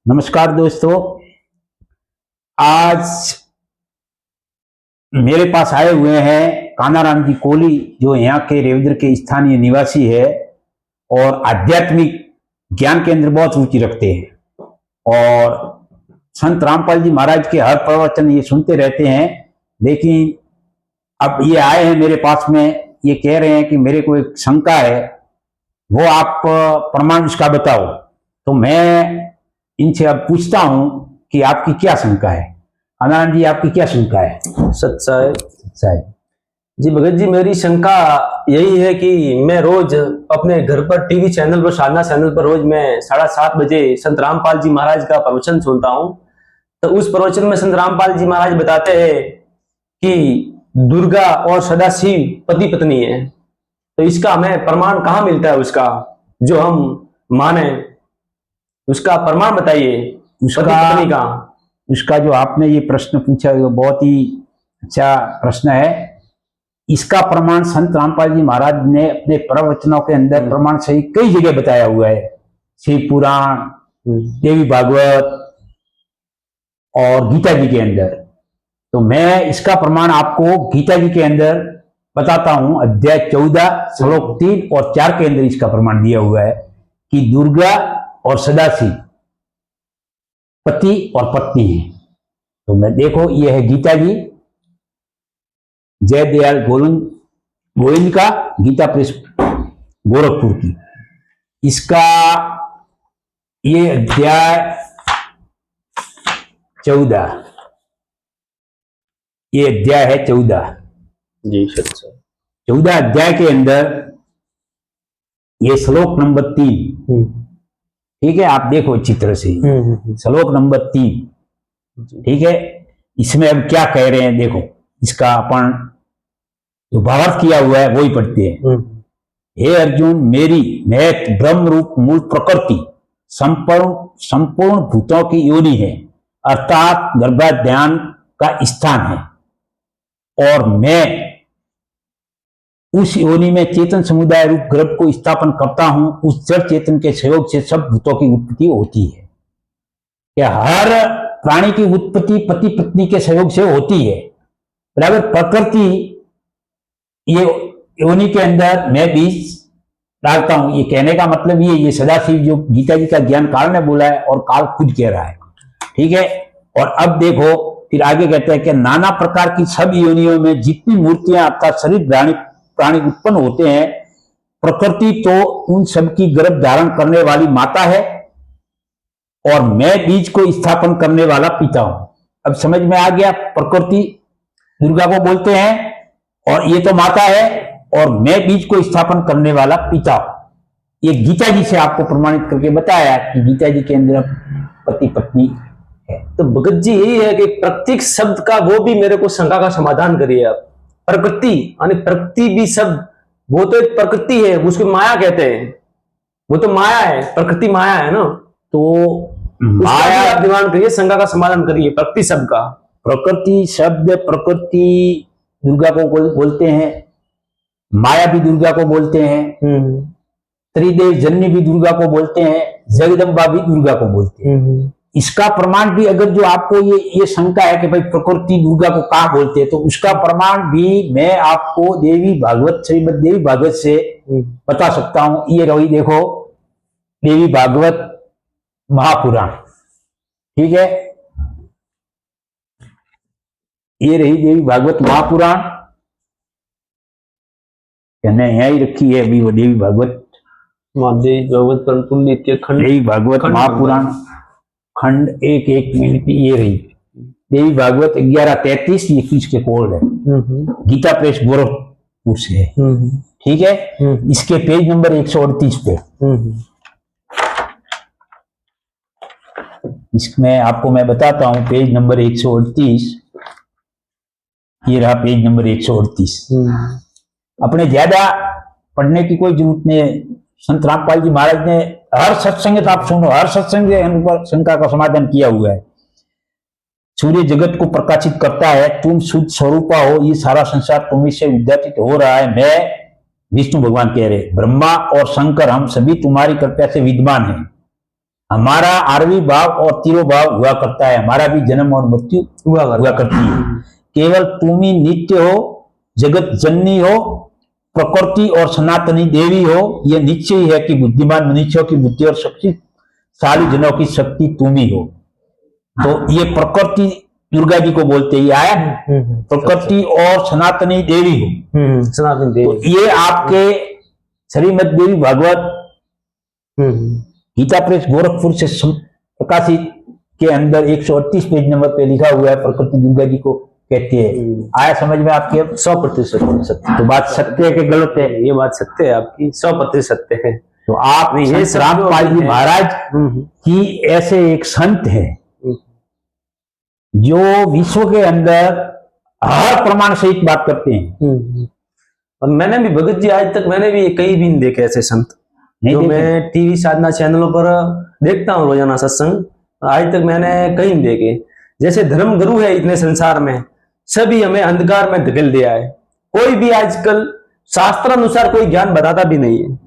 नमस्कार दोस्तों। आज मेरे पास आए हुए हैं कानाराम जी कोहली, जो यहाँ के रेवदर के स्थानीय निवासी है और आध्यात्मिक ज्ञान के अंदर बहुत रुचि रखते हैं और संत रामपाल जी महाराज के हर प्रवचन ये सुनते रहते हैं। लेकिन अब ये आए हैं मेरे पास में, ये कह रहे हैं कि मेरे को एक शंका है, वो आप प्रमाण उसका बताओ। तो मैं इनसे अब पूछता हूं कि आपकी क्या शंका है। आनंद जी, आपकी क्या शंका है? सच्चाई जी भगत जी, मेरी शंका यही है कि मैं रोज अपने घर पर टीवी चैनल पर, साधना चैनल पर रोज मैं 7:30 बजे संत रामपाल जी महाराज का प्रवचन सुनता हूं। तो उस प्रवचन में संत रामपाल जी महाराज बताते हैं कि दुर्गा और सदाशिव पति पत्नी है। तो इसका हमें प्रमाण कहाँ मिलता है? उसका जो हम माने उसका प्रमाण बताइए। उसका जो आपने ये प्रश्न पूछा वो बहुत ही अच्छा प्रश्न है। इसका प्रमाण संत रामपाल जी महाराज ने अपने प्रवचनों के अंदर प्रमाण सहित कई जगह बताया हुआ है। शिव पुराण, देवी भागवत और गीता जी के अंदर। तो मैं इसका प्रमाण आपको गीता जी के अंदर बताता हूं। अध्याय 14 श्लोक 3 और 4 के अंदर इसका प्रमाण दिया हुआ है कि दुर्गा और सदाशिव पति और पत्नी है। तो मैं देखो, ये है गीता जी, जय दयाल गोविंद का, गीता प्रेस गोरखपुर की। इसका ये अध्याय 14, ये अध्याय है 14 जी। सच्चा 14 अध्याय के अंदर ये श्लोक नंबर 3, ठीक है, आप देखो चित्र से श्लोक नंबर 3, ठीक है। इसमें अब क्या कह रहे हैं देखो, इसका अपन जो भावार्थ किया हुआ है वो ही पढ़ते हैं। हे अर्जुन, मेरी महत ब्रह्म रूप मूल प्रकृति संपूर्ण भूतों की योनि है, अर्थात गर्भाधान का स्थान है, और मैं उस योनि में चेतन समुदाय रूप गर्भ को स्थापन करता हूं। उस जड़ चेतन के सहयोग से सब भूतों की उत्पत्ति होती है। क्या हर प्राणी की उत्पत्ति पति पत्नी के सहयोग से होती है। बराबर प्रकृति ये योनि के अंदर मैं बीज डालता हूं। ये कहने का मतलब ये सदाशिव जो गीता जी का ज्ञान काल ने बोला है और काल खुद कह रहा है, ठीक है। और अब देखो फिर आगे कहते हैं कि नाना प्रकार की सब योनियों में जितनी मूर्तियां अर्थात शरीर प्राणी उत्पन्न होते हैं, प्रकृति तो उन सब की गर्भ धारण करने वाली माता है और मैं बीज को स्थापन करने वाला पिता हूं। अब समझ में आ गया, प्रकृति दुर्गा को बोलते हैं और ये तो माता है और मैं बीज को स्थापन करने वाला पिता हूं। ये गीता जी से आपको प्रमाणित करके बताया कि गीता जी के अंदर पति पत्नी है। तो भगत जी यही है कि प्रत्येक शब्द का वो भी मेरे को शंका का समाधान करिए आप। प्रकृति यानी प्रकृति भी शब्द, वो तो एक प्रकृति है, उसको माया कहते हैं। वो तो माया है, प्रकृति माया है ना। तो माया आप निवारण करिए, शंका का समाधान करिए प्रकृति शब्द का। प्रकृति शब्द, प्रकृति दुर्गा को बोलते हैं, माया भी दुर्गा को बोलते हैं, त्रिदेव जननी भी दुर्गा को बोलते हैं, जगदम्बा भी दुर्गा को बोलते हैं। इसका प्रमाण भी अगर जो आपको ये शंका है कि भाई प्रकृति दुर्गा को कहाँ बोलते हैं, तो उसका प्रमाण भी मैं आपको देवी भागवत, श्रीमद देवी भागवत से बता सकता हूं। ये रही देखो देवी भागवत महापुराण, ठीक है, ये रही देवी भागवत महापुराण, मैंने यहां ही रखी है अभी वो देवी भागवत देवी भागवत महापुराण खंड 1 मिनट। ये रही देवी भागवत 1133 21 के कोड है, गीता प्रेस गोरखपुर से है, ठीक है। इसके पेज नंबर 138 पे इसमें आपको मैं बताता हूं पेज नंबर 138। ये रहा पेज नंबर 138। अपने ज्यादा पढ़ने की कोई जरूरत नहीं है। संत रामपाल जी महाराज ने हर सत्संग आप सुनो, हर सत्संग से शंका का समाधान किया हुआ है। सूर्य जगत को प्रकाशित करता है, तुम शुद्ध स्वरूपा हो, ये सारा संसार तुम्ही से विद्यातीत हो रहा है। मैं विष्णु भगवान कह रहे, ब्रह्मा और शंकर हम सभी तुम्हारी कृपा से विद्वान हैं। हमारा आरवी भाव और तिरो भाव हुआ करता है, हमारा भी जन्म और मृत्यु हुआ करती है। केवल तुम ही नित्य हो, जगत जननी हो, प्रकृति और सनातनी देवी हो। यह निश्चय ही है कि बुद्धिमान मनुष्यों की बुद्धि और शक्तिशाली जनों की शक्ति तुम ही हो। तो ये प्रकृति दुर्गा जी को बोलते ही आया, प्रकृति और सनातनी देवी हो, सनातन देवी। तो ये आपके श्रीमद देवी भागवत गीता प्रेस गोरखपुर से प्रकाशित के अंदर 138 पेज नंबर पे लिखा हुआ है, प्रकृति दुर्गा जी को कहती है। आया समझ में आपके? अब 100% सत्य। तो बात सत्य है कि गलत है? ये बात सत्य है आपकी, 100% सत्य है। तो आप ये रामपाल जी महाराज की ऐसे एक संत है जो विश्व के अंदर हर प्रमाण सहित बात करते हैं। और मैंने भी भगत जी आज तक मैंने भी कहीं भी नहीं देखे ऐसे संत, जो मैं टीवी साधना चैनलों पर देखता हूँ रोजाना सत्संग, आज तक मैंने कहीं नहीं देखे। जैसे धर्म गुरु है इतने संसार में, सभी हमें अंधकार में धकेल दिया है। कोई भी आजकल शास्त्र अनुसार कोई ज्ञान बताता भी नहीं है।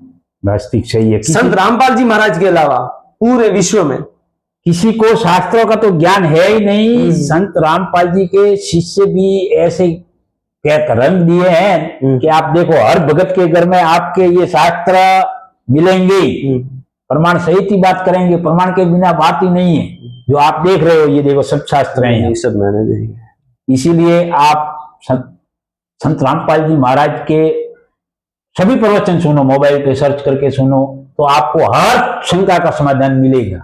वास्तविक सही है। संत रामपाल जी महाराज के अलावा पूरे विश्व में किसी को शास्त्रों का तो ज्ञान है ही नहीं। संत रामपाल जी के शिष्य भी ऐसे रंग दिए हैं कि आप देखो हर भगत के घर में आपके ये शास्त्र मिलेंगे, प्रमाण सहित ही बात करेंगे, प्रमाण के बिना बात ही नहीं है। जो आप देख रहे हो ये देखो सब शास्त्र हैं, ये सब मैंने देखे। इसीलिए आप संत रामपाल जी महाराज के सभी प्रवचन सुनो, मोबाइल पे सर्च करके सुनो, तो आपको हर शंका का समाधान मिलेगा।